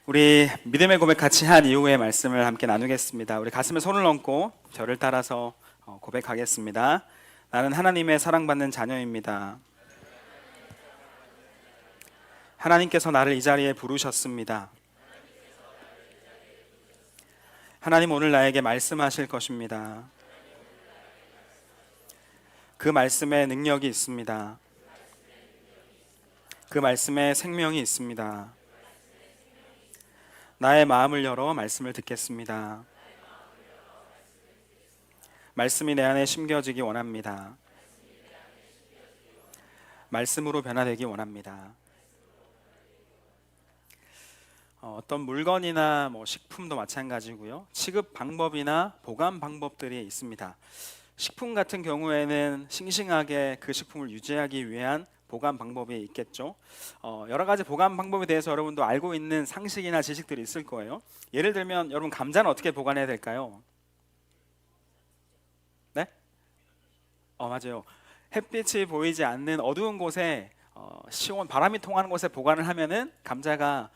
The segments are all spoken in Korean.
우리 믿음의 고백 같이 한 이후의 말씀을 함께 나누겠습니다. 우리 가슴에 손을 얹고 저를 따라서 고백하겠습니다. 나는 하나님의 사랑받는 자녀입니다. 하나님께서 나를 이 자리에 부르셨습니다. 하나님 오늘 나에게 말씀하실 것입니다. 그 말씀에 능력이 있습니다. 그 말씀에 생명이 있습니다. 나의 마음을 열어 말씀을 듣겠습니다. 말씀이 내 안에 심겨지기 원합니다. 말씀으로 변화되기 원합니다. 어떤 물건이나 식품도 마찬가지고요. 취급 방법이나 보관 방법들이 있습니다. 식품 같은 경우에는 싱싱하게 그 식품을 유지하기 위한 보관 방법이 있겠죠. 여러 가지 보관 방법에 대해서 여러분도 알고 있는 상식이나 지식들이 있을 거예요. 예를 들면 여러분 감자는 어떻게 보관해야 될까요? 네? 맞아요. 햇빛이 보이지 않는 어두운 곳에 시원 바람이 통하는 곳에 보관을 하면은 감자가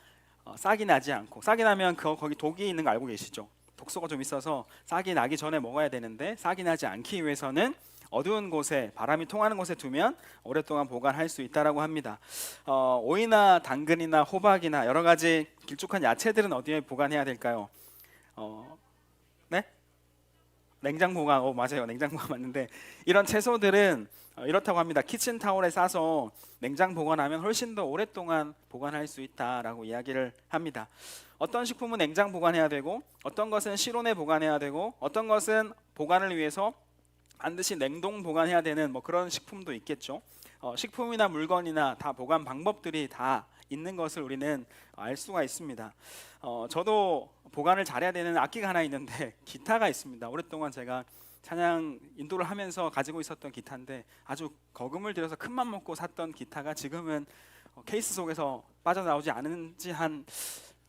싹이 나지 않고, 싹이 나면 거기 독이 있는 거 알고 계시죠? 독소가 좀 있어서 싹이 나기 전에 먹어야 되는데 싹이 나지 않기 위해서는 어두운 곳에 바람이 통하는 곳에 두면 오랫동안 보관할 수 있다라고 합니다. 오이나 당근이나 호박이나 여러 가지 길쭉한 야채들은 어디에 보관해야 될까요? 네? 냉장 보관. 맞아요. 냉장 보관 맞는데 이런 채소들은 이렇다고 합니다. 키친타올에 싸서 냉장 보관하면 훨씬 더 오랫동안 보관할 수 있다라고 이야기를 합니다. 어떤 식품은 냉장 보관해야 되고, 어떤 것은 실온에 보관해야 되고, 어떤 것은 보관을 위해서 반드시 냉동 보관해야 되는 그런 식품도 있겠죠. 식품이나 물건이나 다 보관 방법들이 다 있는 것을 우리는 알 수가 있습니다. 저도 보관을 잘해야 되는 악기가 하나 있는데 기타가 있습니다. 오랫동안 제가 찬양 인도를 하면서 가지고 있었던 기타인데 아주 거금을 들여서 큰맘 먹고 샀던 기타가 지금은 케이스 속에서 빠져나오지 않은 지 한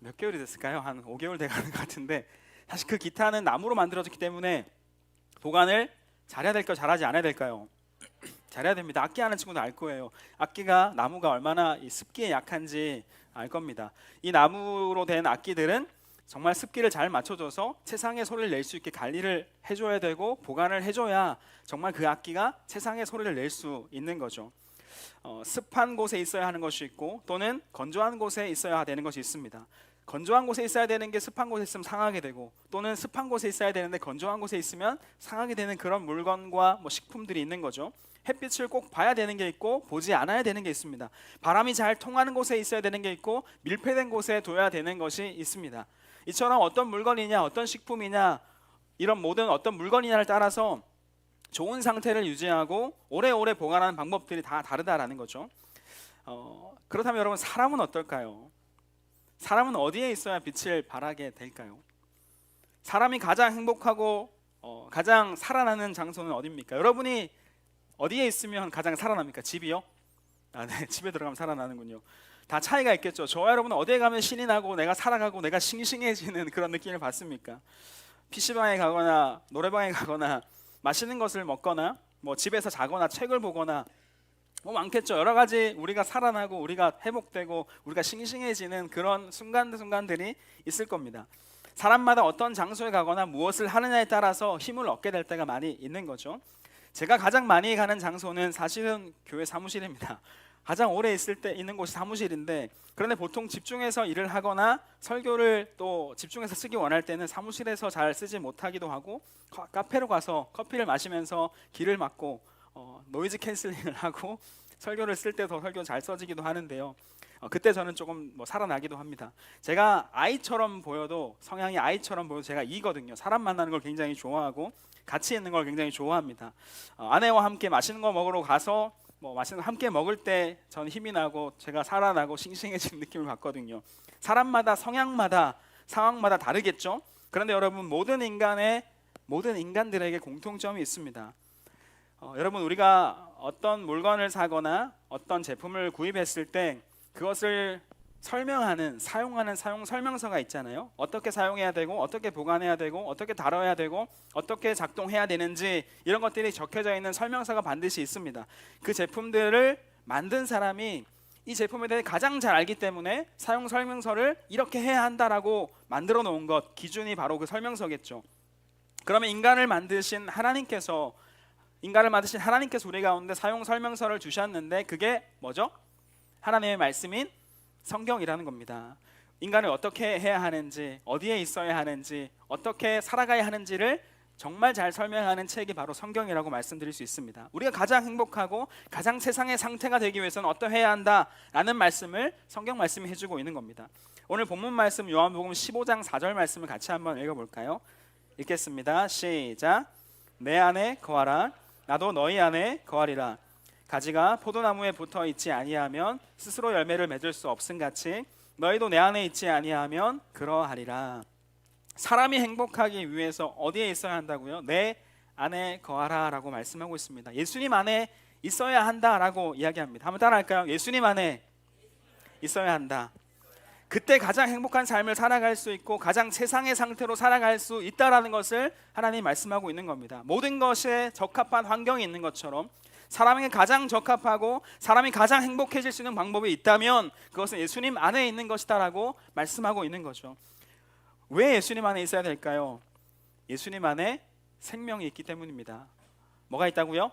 몇 개월이 됐을까요? 한 5개월 돼가는 것 같은데, 사실 그 기타는 나무로 만들어졌기 때문에 보관을 잘해야 될까요? 잘하지 않아야 될까요? 잘해야 됩니다. 악기 하는 친구도 알 거예요. 악기가 나무가 얼마나 이 습기에 약한지 알 겁니다. 이 나무로 된 악기들은 정말 습기를 잘 맞춰줘서 최상의 소리를 낼 수 있게 관리를 해줘야 되고 보관을 해줘야 정말 그 악기가 최상의 소리를 낼 수 있는 거죠. 습한 곳에 있어야 하는 것이 있고 또는 건조한 곳에 있어야 되는 것이 있습니다. 건조한 곳에 있어야 되는 게 습한 곳에 있으면 상하게 되고, 또는 습한 곳에 있어야 되는데 건조한 곳에 있으면 상하게 되는 그런 물건과 식품들이 있는 거죠. 햇빛을 꼭 봐야 되는 게 있고 보지 않아야 되는 게 있습니다. 바람이 잘 통하는 곳에 있어야 되는 게 있고 밀폐된 곳에 둬야 되는 것이 있습니다. 이처럼 어떤 물건이냐, 어떤 식품이냐, 이런 모든 어떤 물건이냐를 따라서 좋은 상태를 유지하고 오래오래 보관하는 방법들이 다 다르다라는 거죠. 그렇다면 여러분, 사람은 어떨까요? 사람은 어디에 있어야 빛을 발하게 될까요? 사람이 가장 행복하고 가장 살아나는 장소는 어디입니까? 여러분이 어디에 있으면 가장 살아납니까? 집이요? 네, 집에 들어가면 살아나는군요. 다 차이가 있겠죠. 저와 여러분은 어디에 가면 신이 나고 내가 살아가고 내가 싱싱해지는 그런 느낌을 받습니까? PC방에 가거나 노래방에 가거나 맛있는 것을 먹거나 집에서 자거나 책을 보거나 많겠죠. 여러 가지 우리가 살아나고 우리가 회복되고 우리가 싱싱해지는 그런 순간들이 있을 겁니다. 사람마다 어떤 장소에 가거나 무엇을 하느냐에 따라서 힘을 얻게 될 때가 많이 있는 거죠. 제가 가장 많이 가는 장소는 사실은 교회 사무실입니다. 가장 오래 있는 곳이 사무실인데, 그런데 보통 집중해서 일을 하거나 설교를 또 집중해서 쓰기 원할 때는 사무실에서 잘 쓰지 못하기도 하고 카페로 가서 커피를 마시면서 길을 막고 노이즈 캔슬링을 하고 설교를 쓸 때 더 설교 잘 써지기도 하는데요. 그때 저는 조금 살아나기도 합니다. 제가 아이처럼 보여도, 성향이 아이처럼 보여도 제가 이거든요. 사람 만나는 걸 굉장히 좋아하고 같이 있는 걸 굉장히 좋아합니다. 아내와 함께 맛있는 거 먹으러 가서 맛있는 거 함께 먹을 때 저는 힘이 나고 제가 살아나고 싱싱해지는 느낌을 받거든요. 사람마다 성향마다 상황마다 다르겠죠. 그런데 여러분, 모든 인간들에게 공통점이 있습니다. 여러분, 우리가 어떤 물건을 사거나 어떤 제품을 구입했을 때 그것을 사용하는 사용 설명서가 있잖아요. 어떻게 사용해야 되고 어떻게 보관해야 되고 어떻게 다뤄야 되고 어떻게 작동해야 되는지, 이런 것들이 적혀져 있는 설명서가 반드시 있습니다. 그 제품들을 만든 사람이 이 제품에 대해 가장 잘 알기 때문에 사용 설명서를 이렇게 해야 한다라고 만들어 놓은 것, 기준이 바로 그 설명서겠죠. 그러면 인간을 만드신 하나님께서 우리 가운데 사용 설명서를 주셨는데 그게 뭐죠? 하나님의 말씀인 성경이라는 겁니다. 인간을 어떻게 해야 하는지, 어디에 있어야 하는지, 어떻게 살아가야 하는지를 정말 잘 설명하는 책이 바로 성경이라고 말씀드릴 수 있습니다. 우리가 가장 행복하고 가장 세상의 상태가 되기 위해서는 어떠해야 한다라는 말씀을 성경 말씀이 해주고 있는 겁니다. 오늘 본문 말씀 요한복음 15장 4절 말씀을 같이 한번 읽어볼까요? 읽겠습니다. 시작. 내 안에 거하라. 나도 너희 안에 거하리라. 가지가 포도나무에 붙어 있지 아니하면 스스로 열매를 맺을 수 없음같이 너희도 내 안에 있지 아니하면 그러하리라. 사람이 행복하기 위해서 어디에 있어야 한다고요? 내 안에 거하라 라고 말씀하고 있습니다. 예수님 안에 있어야 한다라고 이야기합니다. 한번 따라할까요? 예수님 안에 있어야 한다. 그때 가장 행복한 삶을 살아갈 수 있고 가장 세상의 상태로 살아갈 수 있다라는 것을 하나님이 말씀하고 있는 겁니다. 모든 것에 적합한 환경이 있는 것처럼 사람에게 가장 적합하고 사람이 가장 행복해질 수 있는 방법이 있다면 그것은 예수님 안에 있는 것이다라고 말씀하고 있는 거죠. 왜 예수님 안에 있어야 될까요? 예수님 안에 생명이 있기 때문입니다. 뭐가 있다고요?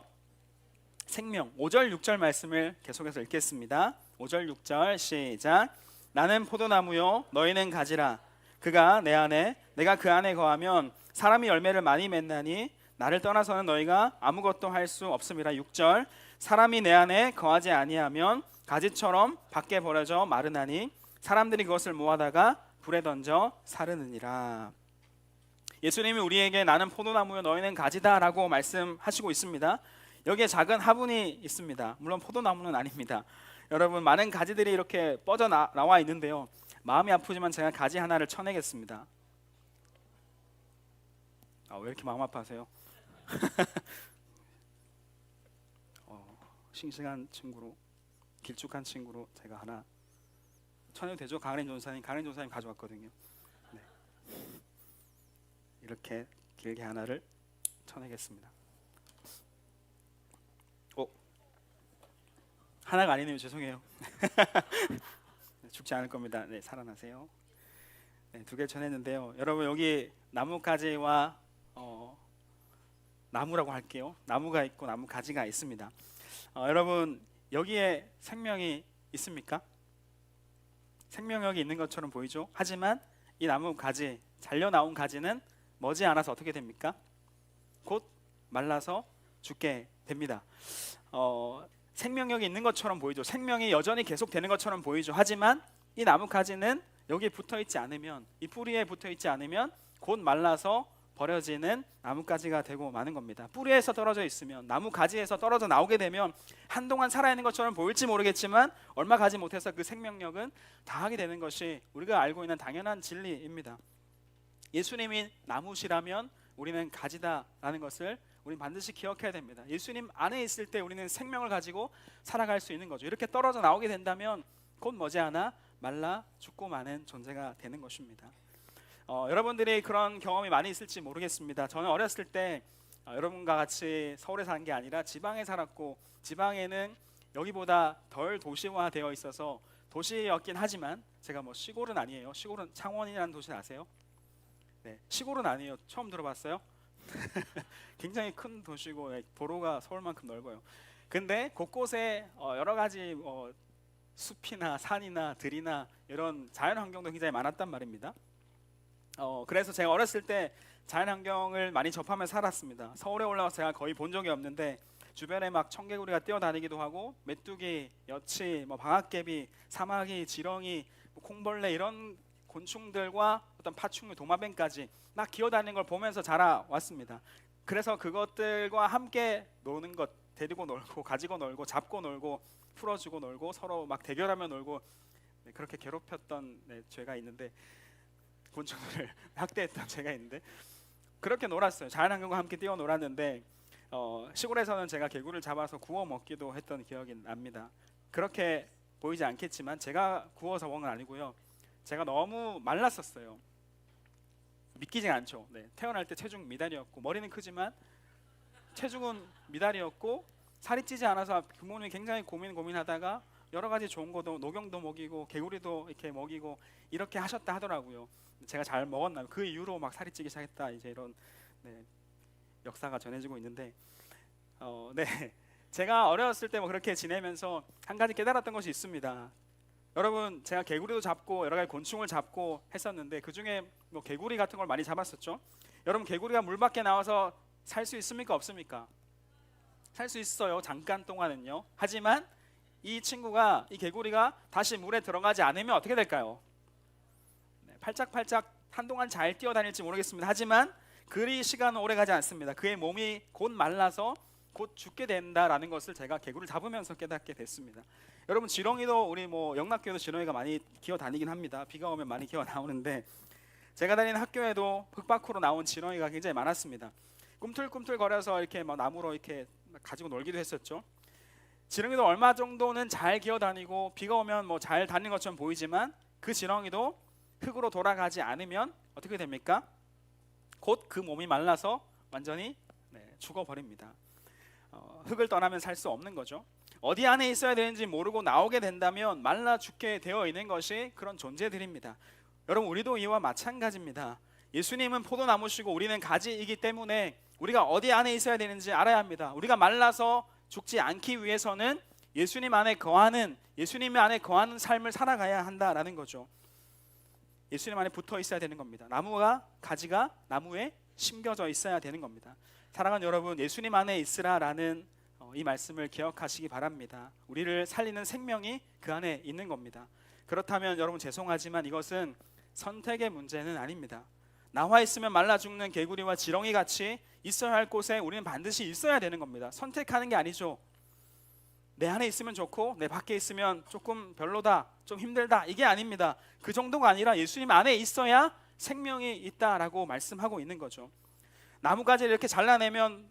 생명. 5절 6절 말씀을 계속해서 읽겠습니다. 5절 6절 시작. 나는 포도나무요 너희는 가지라. 그가 내 안에 내가 그 안에 거하면 사람이 열매를 많이 맺나니 나를 떠나서는 너희가 아무것도 할 수 없음이라. 6절. 사람이 내 안에 거하지 아니하면 가지처럼 밖에 버려져 마르나니 사람들이 그것을 모아다가 불에 던져 사르느니라. 예수님이 우리에게 나는 포도나무요 너희는 가지다 라고 말씀하시고 있습니다. 여기에 작은 화분이 있습니다. 물론 포도나무는 아닙니다. 여러분, 많은 가지들이 이렇게 나와 있는데요, 마음이 아프지만 제가 가지 하나를 쳐내겠습니다. 왜 이렇게 마음 아파하세요? 싱싱한 친구로, 길쭉한 친구로 제가 하나 쳐내도 되죠? 강은혜 전사님 가져왔거든요. 네. 이렇게 길게 하나를 쳐내겠습니다. 하나가 아니네요. 죄송해요. 죽지 않을 겁니다. 네, 살아나세요. 네, 2개 쳐냈는데요. 여러분, 여기 나뭇가지와 나무라고 할게요. 나무가 있고 나뭇가지가 있습니다. 여러분, 여기에 생명이 있습니까? 생명력이 있는 것처럼 보이죠? 하지만 이 나뭇가지, 잘려 나온 가지는 머지않아서 어떻게 됩니까? 곧 말라서 죽게 됩니다. 생명력이 있는 것처럼 보이죠. 생명이 여전히 계속되는 것처럼 보이죠. 하지만 이 나뭇가지는 여기에 붙어있지 않으면, 이 뿌리에 붙어있지 않으면 곧 말라서 버려지는 나뭇가지가 되고 마는 겁니다. 뿌리에서 떨어져 있으면, 나뭇가지에서 떨어져 나오게 되면 한동안 살아있는 것처럼 보일지 모르겠지만 얼마 가지 못해서 그 생명력은 다하게 되는 것이 우리가 알고 있는 당연한 진리입니다. 예수님이 나무시라면 우리는 가지다라는 것을 우리는 반드시 기억해야 됩니다. 예수님 안에 있을 때 우리는 생명을 가지고 살아갈 수 있는 거죠. 이렇게 떨어져 나오게 된다면 곧 머지않아 말라 죽고 마는 존재가 되는 것입니다. 여러분들이 그런 경험이 많이 있을지 모르겠습니다. 저는 어렸을 때 여러분과 같이 서울에 사는 게 아니라 지방에 살았고, 지방에는 여기보다 덜 도시화되어 있어서 도시였긴 하지만 제가 시골은 아니에요. 시골은 창원이라는 도시 아세요? 네, 시골은 아니에요. 처음 들어봤어요? 굉장히 큰 도시고 도로가 서울만큼 넓어요. 근데 곳곳에 여러 가지 숲이나 산이나 들이나 이런 자연 환경도 굉장히 많았단 말입니다. 그래서 제가 어렸을 때 자연 환경을 많이 접하면서 살았습니다. 서울에 올라와서 제가 거의 본 적이 없는데 주변에 막 청개구리가 뛰어다니기도 하고 메뚜기, 여치, 방앗개비, 사마귀, 지렁이, 콩벌레 이런 곤충들과 어떤 파충류, 도마뱀까지 막 기어다니는 걸 보면서 자라왔습니다. 그래서 그것들과 함께 노는 것, 데리고 놀고, 가지고 놀고, 잡고 놀고, 풀어주고 놀고, 서로 막 대결하며 놀고, 그렇게 괴롭혔던 죄가 있는데, 곤충들을 학대했던 죄가 있는데, 그렇게 놀았어요. 자연환경과 함께 뛰어놀았는데 시골에서는 제가 개구리를 잡아서 구워 먹기도 했던 기억이 납니다. 그렇게 보이지 않겠지만 제가 구워서 먹은 건 아니고요, 제가 너무 말랐었어요. 믿기지 않죠. 태어날 때 체중 미달이었고, 머리는 크지만 체중은 미달이었고, 살이 찌지 않아서 부모님이 굉장히 고민하다가 여러 가지 좋은 거도 녹용도 먹이고 개구리도 이렇게 먹이고 이렇게 하셨다 하더라고요. 제가 잘 먹었나요? 그 이후로 막 살이 찌기 시작했다 이제 이런 네, 역사가 전해지고 있는데 네 제가 어렸을 때 뭐 그렇게 지내면서 한 가지 깨달았던 것이 있습니다. 여러분 제가 개구리도 잡고 여러 가지 곤충을 잡고 했었는데 그 중에 뭐 개구리 같은 걸 많이 잡았었죠. 여러분 개구리가 물 밖에 나와서 살 수 있습니까 없습니까? 살 수 있어요. 잠깐 동안은요. 하지만 이 친구가 이 개구리가 다시 물에 들어가지 않으면 어떻게 될까요? 네, 팔짝팔짝 한동안 잘 뛰어다닐지 모르겠습니다. 하지만 그리 시간은 오래 가지 않습니다. 그의 몸이 곧 말라서 곧 죽게 된다라는 것을 제가 개구리를 잡으면서 깨닫게 됐습니다. 여러분 지렁이도 우리 뭐 영락교회도 지렁이가 많이 기어 다니긴 합니다. 비가 오면 많이 기어 나오는데 제가 다니는 학교에도 흙 밖으로 나온 지렁이가 굉장히 많았습니다. 꿈틀꿈틀 거려서 이렇게 막 나무로 이렇게 가지고 놀기도 했었죠. 지렁이도 얼마 정도는 잘 기어 다니고 비가 오면 뭐 잘 다니는 것처럼 보이지만 그 지렁이도 흙으로 돌아가지 않으면 어떻게 됩니까? 곧 그 몸이 말라서 완전히 죽어버립니다. 흙을 떠나면 살 수 없는 거죠. 어디 안에 있어야 되는지 모르고 나오게 된다면 말라 죽게 되어 있는 것이 그런 존재들입니다. 여러분 우리도 이와 마찬가지입니다. 예수님은 포도나무시고 우리는 가지이기 때문에 우리가 어디 안에 있어야 되는지 알아야 합니다. 우리가 말라서 죽지 않기 위해서는 예수님 안에 거하는 삶을 살아가야 한다라는 거죠. 예수님 안에 붙어 있어야 되는 겁니다. 나무가 가지가 나무에 심겨져 있어야 되는 겁니다. 사랑하는 여러분, 예수님 안에 있으라라는 이 말씀을 기억하시기 바랍니다. 우리를 살리는 생명이 그 안에 있는 겁니다. 그렇다면 여러분 죄송하지만 이것은 선택의 문제는 아닙니다. 나와 있으면 말라 죽는 개구리와 지렁이 같이 있어야 할 곳에 우리는 반드시 있어야 되는 겁니다. 선택하는 게 아니죠. 내 안에 있으면 좋고 내 밖에 있으면 조금 별로다, 좀 힘들다, 이게 아닙니다. 그 정도가 아니라 예수님 안에 있어야 생명이 있다라고 말씀하고 있는 거죠. 나무가지를 이렇게 잘라내면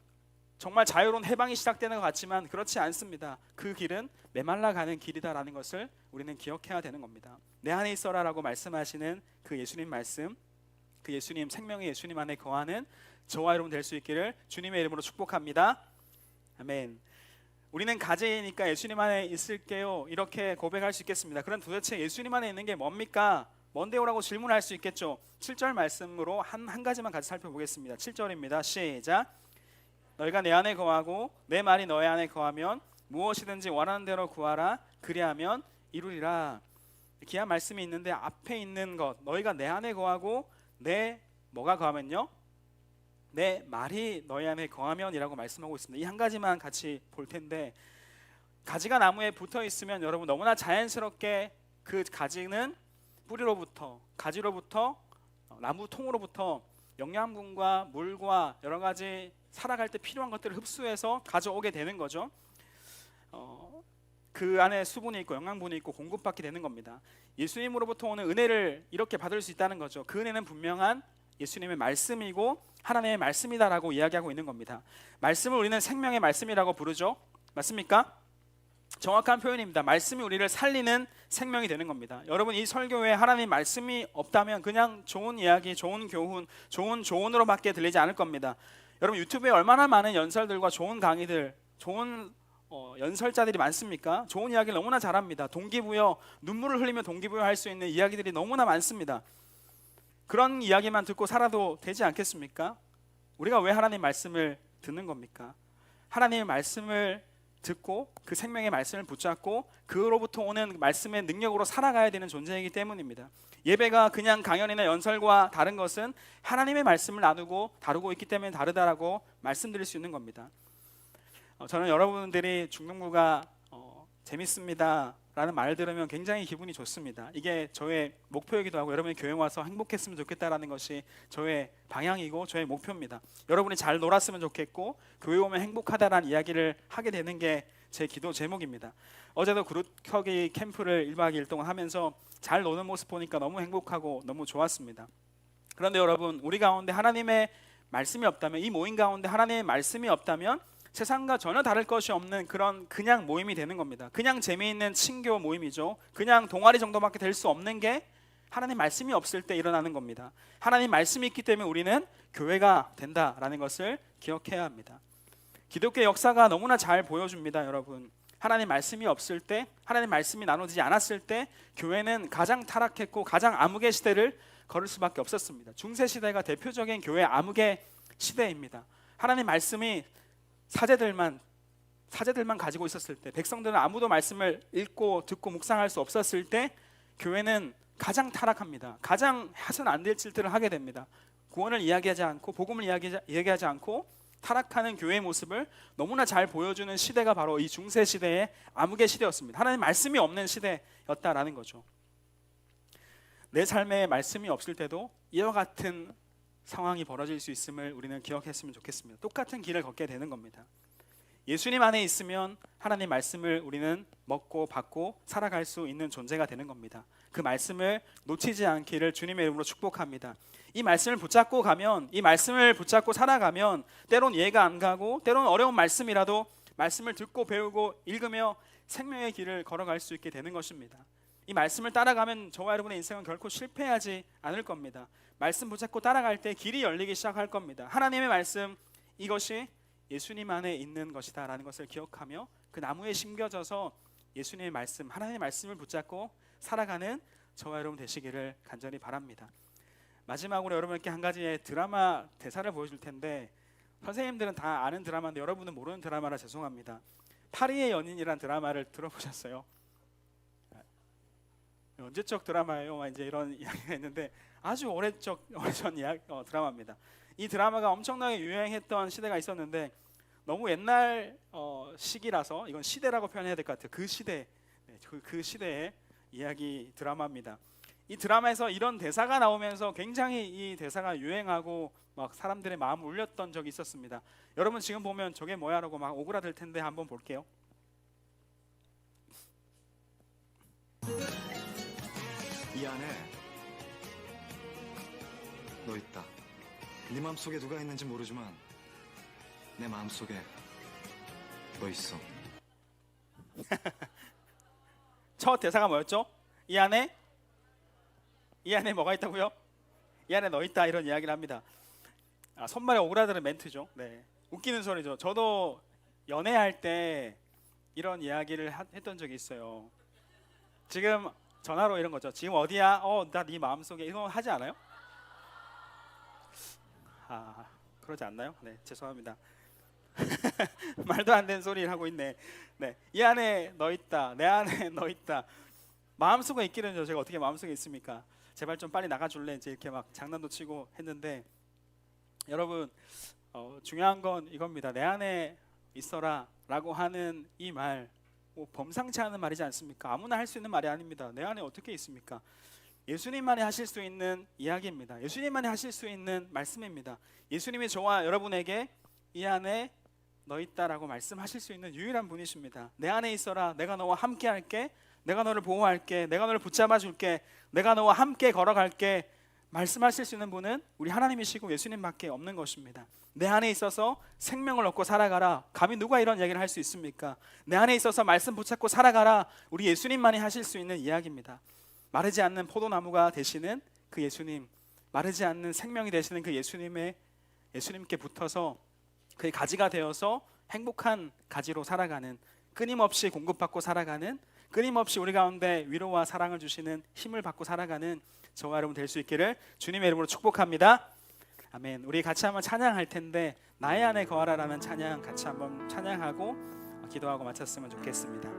정말 자유로운 해방이 시작되는 것 같지만 그렇지 않습니다. 그 길은 메말라가는 길이다라는 것을 우리는 기억해야 되는 겁니다. 내 안에 있어라라고 말씀하시는 그 예수님 말씀, 그 예수님, 생명의 예수님 안에 거하는 저와 여러분 될 수 있기를 주님의 이름으로 축복합니다. 아멘. 우리는 가지이니까 예수님 안에 있을게요, 이렇게 고백할 수 있겠습니다. 그럼 도대체 예수님 안에 있는 게 뭡니까? 뭔데요라고 질문할 수 있겠죠. 7절 말씀으로 한 가지만 같이 살펴보겠습니다. 7절입니다. 시작. 너희가 내 안에 거하고 내 말이 너희 안에 거하면 무엇이든지 원하는 대로 구하라. 그리하면 이루리라. 귀한 말씀이 있는데 앞에 있는 것, 너희가 내 안에 거하고 내 뭐가 거하면요? 내 말이 너희 안에 거하면이라고 말씀하고 있습니다. 이 한 가지만 같이 볼 텐데, 가지가 나무에 붙어 있으면 여러분 너무나 자연스럽게 그 가지는 뿌리로부터, 가지로부터, 나무 통으로부터 영양분과 물과 여러 가지 살아갈 때 필요한 것들을 흡수해서 가져오게 되는 거죠. 그 안에 수분이 있고 영양분이 있고 공급받게 되는 겁니다. 예수님으로부터 오는 은혜를 이렇게 받을 수 있다는 거죠. 그 은혜는 분명한 예수님의 말씀이고 하나님의 말씀이다라고 이야기하고 있는 겁니다. 말씀을 우리는 생명의 말씀이라고 부르죠. 맞습니까? 정확한 표현입니다. 말씀이 우리를 살리는 생명이 되는 겁니다. 여러분 이 설교에 하나님의 말씀이 없다면 그냥 좋은 이야기, 좋은 교훈, 좋은 조언으로밖에 들리지 않을 겁니다. 여러분 유튜브에 얼마나 많은 연설들과 좋은 강의들, 좋은 연설자들이 많습니까? 좋은 이야기를 너무나 잘합니다. 동기부여, 눈물을 흘리며 동기부여 할 수 있는 이야기들이 너무나 많습니다. 그런 이야기만 듣고 살아도 되지 않겠습니까? 우리가 왜 하나님 말씀을 듣는 겁니까? 하나님의 말씀을 듣고 그 생명의 말씀을 붙잡고 그로부터 오는 말씀의 능력으로 살아가야 되는 존재이기 때문입니다. 예배가 그냥 강연이나 연설과 다른 것은 하나님의 말씀을 나누고 다루고 있기 때문에 다르다라고 말씀드릴 수 있는 겁니다. 저는 여러분들이 중동부가 재밌습니다 라는 말을 들으면 굉장히 기분이 좋습니다. 이게 저의 목표이기도 하고 여러분이 교회 와서 행복했으면 좋겠다라는 것이 저의 방향이고 저의 목표입니다. 여러분이 잘 놀았으면 좋겠고 교회 오면 행복하다라는 이야기를 하게 되는 게 제 기도 제목입니다. 어제도 그룹허기 캠프를 1박 2일 동안 하면서 잘 노는 모습 보니까 너무 행복하고 너무 좋았습니다. 그런데 여러분 우리 가운데 하나님의 말씀이 없다면, 이 모임 가운데 하나님의 말씀이 없다면 세상과 전혀 다를 것이 없는 그냥 모임이 되는 겁니다. 그냥 재미있는 친교 모임이죠. 그냥 동아리 정도밖에 될 수 없는 게 하나님 말씀이 없을 때 일어나는 겁니다. 하나님 말씀이 있기 때문에 우리는 교회가 된다라는 것을 기억해야 합니다. 기독교의 역사가 너무나 잘 보여줍니다. 여러분 하나님 말씀이 없을 때, 하나님 말씀이 나누지 않았을 때 교회는 가장 타락했고 가장 암흑의 시대를 걸을 수밖에 없었습니다. 중세 시대가 대표적인 교회 암흑의 시대입니다. 하나님 말씀이 사제들만 가지고 있었을 때, 백성들은 아무도 말씀을 읽고 듣고 묵상할 수 없었을 때 교회는 가장 타락합니다. 가장 해서는 안 될 짓들을 하게 됩니다. 구원을 이야기하지 않고 복음을 이야기하지 않고 타락하는 교회의 모습을 너무나 잘 보여주는 시대가 바로 이 중세 시대의 암흑의 시대였습니다. 하나님 말씀이 없는 시대였다라는 거죠. 내 삶에 말씀이 없을 때도 이와 같은 상황이 벌어질 수 있음을 우리는 기억했으면 좋겠습니다. 똑같은 길을 걷게 되는 겁니다. 예수님 안에 있으면 하나님 말씀을 우리는 먹고 받고 살아갈 수 있는 존재가 되는 겁니다. 그 말씀을 놓치지 않기를 주님의 이름으로 축복합니다. 이 말씀을 붙잡고 가면, 이 말씀을 붙잡고 살아가면 때론 이해가 안 가고 때론 어려운 말씀이라도 말씀을 듣고 배우고 읽으며 생명의 길을 걸어갈 수 있게 되는 것입니다. 이 말씀을 따라가면 저와 여러분의 인생은 결코 실패하지 않을 겁니다. 말씀 붙잡고 따라갈 때 길이 열리기 시작할 겁니다. 하나님의 말씀, 이것이 예수님 안에 있는 것이다 라는 것을 기억하며 그 나무에 심겨져서 예수님의 말씀, 하나님의 말씀을 붙잡고 살아가는 저와 여러분 되시기를 간절히 바랍니다. 마지막으로 여러분께 한 가지의 드라마 대사를 보여줄 텐데, 선생님들은 다 아는 드라마인데 여러분은 모르는 드라마라 죄송합니다. 파리의 연인이란 드라마를 들어보셨어요? 언제적 드라마예요? 이제 이런 이야기가 있는데 아주 오래전 드라마입니다. 이 드라마가 엄청나게 유행했던 시대가 있었는데 너무 옛날 시기라서 이건 시대라고 표현해야 될 것 같아요. 그 시대, 그 시대의 이야기 드라마입니다. 이 드라마에서 이런 대사가 나오면서 굉장히 이 대사가 유행하고 막 사람들의 마음을 울렸던 적이 있었습니다. 여러분 지금 보면 저게 뭐야라고 막 오그라들 텐데 한번 볼게요. 이 안에 너 있다. 네 마음속에 누가 있는지 모르지만 내 마음속에 너 있어. 첫 대사가 뭐였죠? 이 안에 뭐가 있다고요? 이 안에 너 있다, 이런 이야기를 합니다. 손발에 오그라드는 멘트죠. 네, 웃기는 소리죠. 저도 연애할 때 이런 이야기를 했던 적이 있어요. 지금 전화로 이런 거죠. 지금 어디야? 나 네 마음속에, 이거 하지 않아요? 그러지 않나요? 네, 죄송합니다. 말도 안 되는 소리를 하고 있네. 네, 이 안에 너 있다, 내 안에 너 있다. 마음속에 있기는 제가 어떻게 마음속에 있습니까? 제발 좀 빨리 나가줄래? 이제 이렇게 막 장난도 치고 했는데, 여러분 중요한 건 이겁니다. 내 안에 있어라 라고 하는 이 말, 범상치 않은 말이지 않습니까? 아무나 할 수 있는 말이 아닙니다. 내 안에 어떻게 있습니까? 예수님만이 하실 수 있는 이야기입니다. 예수님만이 하실 수 있는 말씀입니다. 예수님이 저와 여러분에게 이 안에 너 있다라고 말씀하실 수 있는 유일한 분이십니다. 내 안에 있어라, 내가 너와 함께 할게, 내가 너를 보호할게, 내가 너를 붙잡아 줄게, 내가 너와 함께 걸어갈게 말씀하실 수 있는 분은 우리 하나님이시고 예수님밖에 없는 것입니다. 내 안에 있어서 생명을 얻고 살아가라. 감히 누가 이런 이야기를 할 수 있습니까? 내 안에 있어서 말씀 붙잡고 살아가라. 우리 예수님만이 하실 수 있는 이야기입니다. 마르지 않는 포도나무가 되시는 그 예수님, 마르지 않는 생명이 되시는 그 예수님께 붙어서 그의 가지가 되어서 행복한 가지로 살아가는, 끊임없이 공급받고 살아가는, 끊임없이 우리 가운데 위로와 사랑을 주시는, 힘을 받고 살아가는 저와 여러분 될 수 있기를 주님의 이름으로 축복합니다. 아멘. 우리 같이 한번 찬양할 텐데, 나의 안에 거하라라는 찬양 같이 한번 찬양하고 기도하고 마쳤으면 좋겠습니다.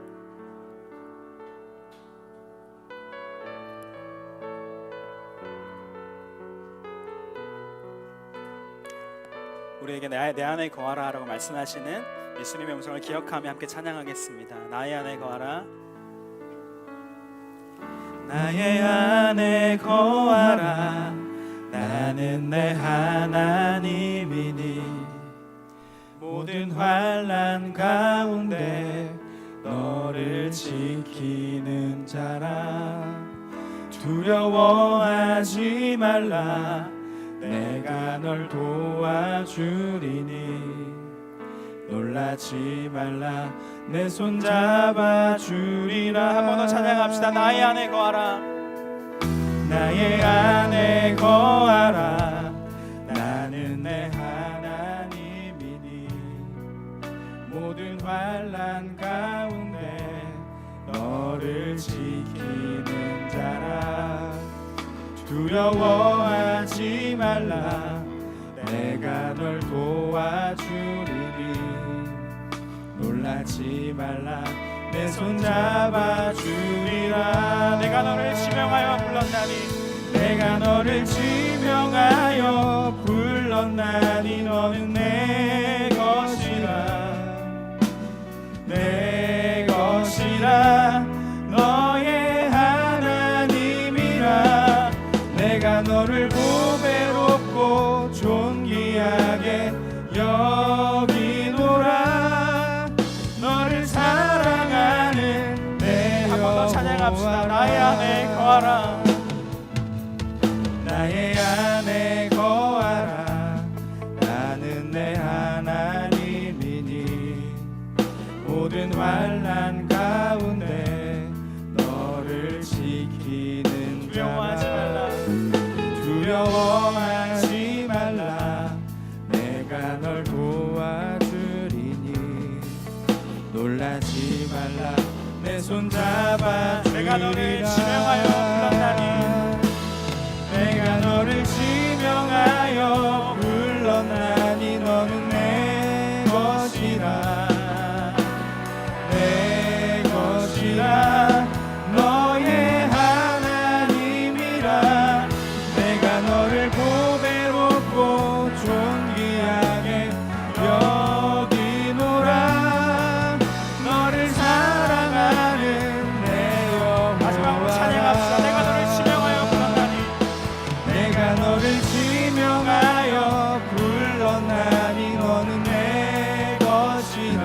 우리에게 내 안에 거하라 라고 말씀하시는 예수님의 음성을 기억하며 함께 찬양하겠습니다. 나의 안에 거하라. 나의 안에 거하라. 나는 내 하나님이니 모든 환난 가운데 너를 지키는 자라. 두려워하지 말라. 내가 널 도와주리니 놀라지 말라. 내 손 잡아주리라. 한 번 더 찬양합시다. 나의 안에 거하라. 나의 안에 거하라. 나는 내 하나님이니 모든 환난 가운데 너를 지키는 자라. 두려워하지 말라. 내가 널 도와주리니. 놀라지 말라. 내 손 잡아주리라. 내가 너를 지명하여 불렀나니. 내가 너를 지명하여 불렀나니. 너는 내 것이라. 내 것이라. 너의 하나님이라. 내가 너를 보배롭고 존귀하게 여기노라. 너를 사랑하는 내 여호와. 한 번 더 찬양합시다. 나의 안에 거하라. 나의 안에 거하라. 나는 내 하나님이니. 모든 환난 가운데 너를 지키는 두려워하지 말라. 두려워하지 말라. 내가 널 도와주리니. 놀라지 말라. 내 손 잡아주리라. 내가 너를 지명하여 불렀나니. 내가 너를 지명하여 불렀나니. 너는 내 것이라. 내 것이라. 너의 하나님이라. 내가 너를 보배롭고 존귀하게 여기노라. 너를 사랑하는 내 여호와. 마지막으로 찬양합시다. 내가 너를 지명하여 불렀나니. 내가 너를 지명하여 불렀나니. 너는 내 것이라.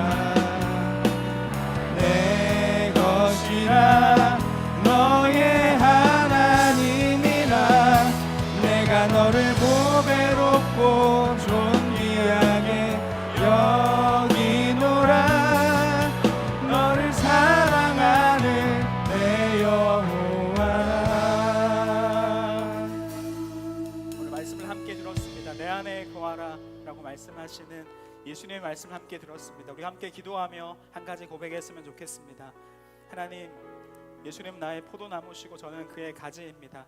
내 것이라. 너의 하나님이라. 내가 너를 보배롭고 존귀하게 여기노라. 너를 사랑하는 내 여호와. 오늘 말씀을 함께 들었습니다. 내 안에 거하라 라고 말씀하시는 예수님의 말씀을 함께 들었습니다. 우리 함께 기도하며 한 가지 고백했으면 좋겠습니다. 하나님, 예수님 나의 포도나무시고 저는 그의 가지입니다.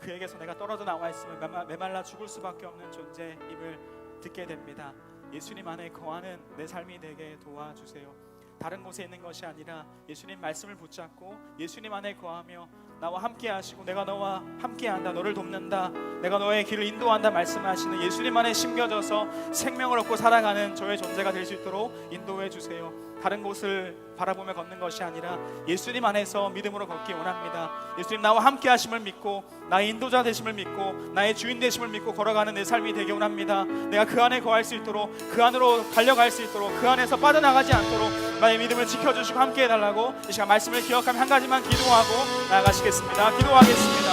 그에게서 내가 떨어져 나와 있으면 메말라 죽을 수밖에 없는 존재임을 듣게 됩니다. 예수님 안에 거하는 내 삶이 되게 도와주세요. 다른 곳에 있는 것이 아니라 예수님 말씀을 붙잡고 예수님 안에 거하며 나와 함께 하시고 내가 너와 함께 한다, 너를 돕는다, 내가 너의 길을 인도한다 말씀하시는 예수님 안에 심겨져서 생명을 얻고 살아가는 저의 존재가 될 수 있도록 인도해 주세요. 다른 곳을 바라보며 걷는 것이 아니라 예수님 안에서 믿음으로 걷기 원합니다. 예수님 나와 함께 하심을 믿고 나의 인도자 되심을 믿고 나의 주인 되심을 믿고 걸어가는 내 삶이 되기 원합니다. 내가 그 안에 거할 수 있도록, 그 안으로 달려갈 수 있도록, 그 안에서 빠져나가지 않도록 나의 믿음을 지켜주시고 함께 해달라고 이 시간 말씀을 기억하며 한 가지만 기도하고 나아가시겠습니다. 기도하겠습니다.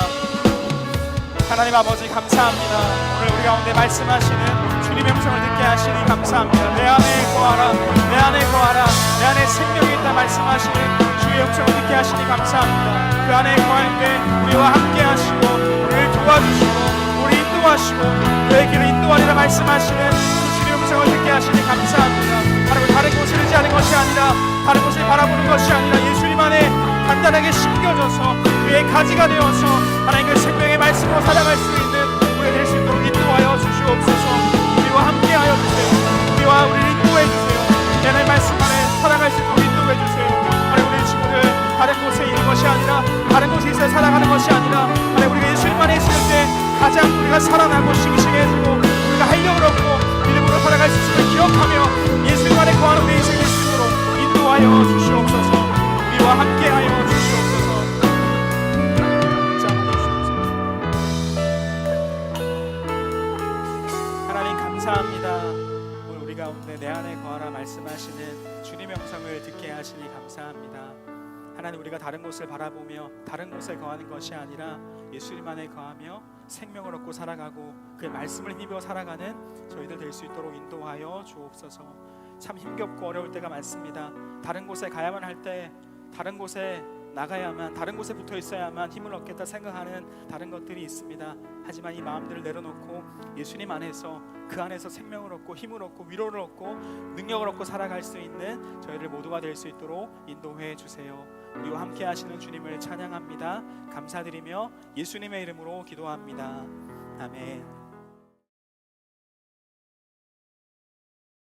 하나님 아버지 감사합니다. 오늘 우리 가운데 말씀하시는 주님의 음성을 듣게 하시니 감사합니다. 내 안에 거하라, 내 안에 거하라, 내 안에 생명이 있다 말씀하시는 주의 음성을 듣게 하시니 감사합니다. 그 안에 거할 때 우리와 함께 하시고 우리를 도와주시고 우리 인도하시고 그의 길을 인도하리라 말씀하시는 주님의 음성을 듣게 하시니 감사합니다. 하나님, 다른 곳을 의지하는 것이 아니라 다른 곳을 바라보는 것이 아니라 예수님 안에 단단하게 심겨져서 그의 가지가 되어서 하나님 그 생명의 말씀으로 살아갈 수 있는 우리 될 수 있도록 인도하여 주시옵소서. 우리와 함께하여 주세요. 우리와 우리를 인도해 주세요. 내날 말씀 안에 살아갈 수 있도록 인도해 주세요. 하나님, 우리 친구들 다른 곳에 있는 것이 아니라 다른 곳에 있어 살아가는 것이 아니라 하나님, 우리가 예수님 안에 있을 때 가장 우리가 살아나고 싱싱해지고 우리가 활력을 얻고 믿음으로 살아갈 수 있음을 기억하며 예수님 안에 거하는 우리 인생이 될 수 있도록 인도하여 주시옵소서. 우리와 함께하여 주시옵소서. 하나님 감사합니다. 오늘 우리 가운데 내 안에 거하라 말씀하시는 주님의 음성을 듣게 하시니 감사합니다. 하나님, 우리가 다른 곳을 바라보며 다른 곳에 거하는 것이 아니라 예수님 안에 거하며 생명을 얻고 살아가고 그의 말씀을 힘입어 살아가는 저희들 될 수 있도록 인도하여 주옵소서. 참 힘겹고 어려울 때가 많습니다. 다른 곳에 가야만 할 때 다른 곳에 나가야만, 다른 곳에 붙어 있어야만 힘을 얻겠다 생각하는 다른 것들이 있습니다. 하지만 이 마음들을 내려놓고 예수님 안에서, 그 안에서 생명을 얻고 힘을 얻고 위로를 얻고 능력을 얻고 살아갈 수 있는 저희들 모두가 될 수 있도록 인도해 주세요. 우리와 함께 하시는 주님을 찬양합니다. 감사드리며 예수님의 이름으로 기도합니다. 아멘.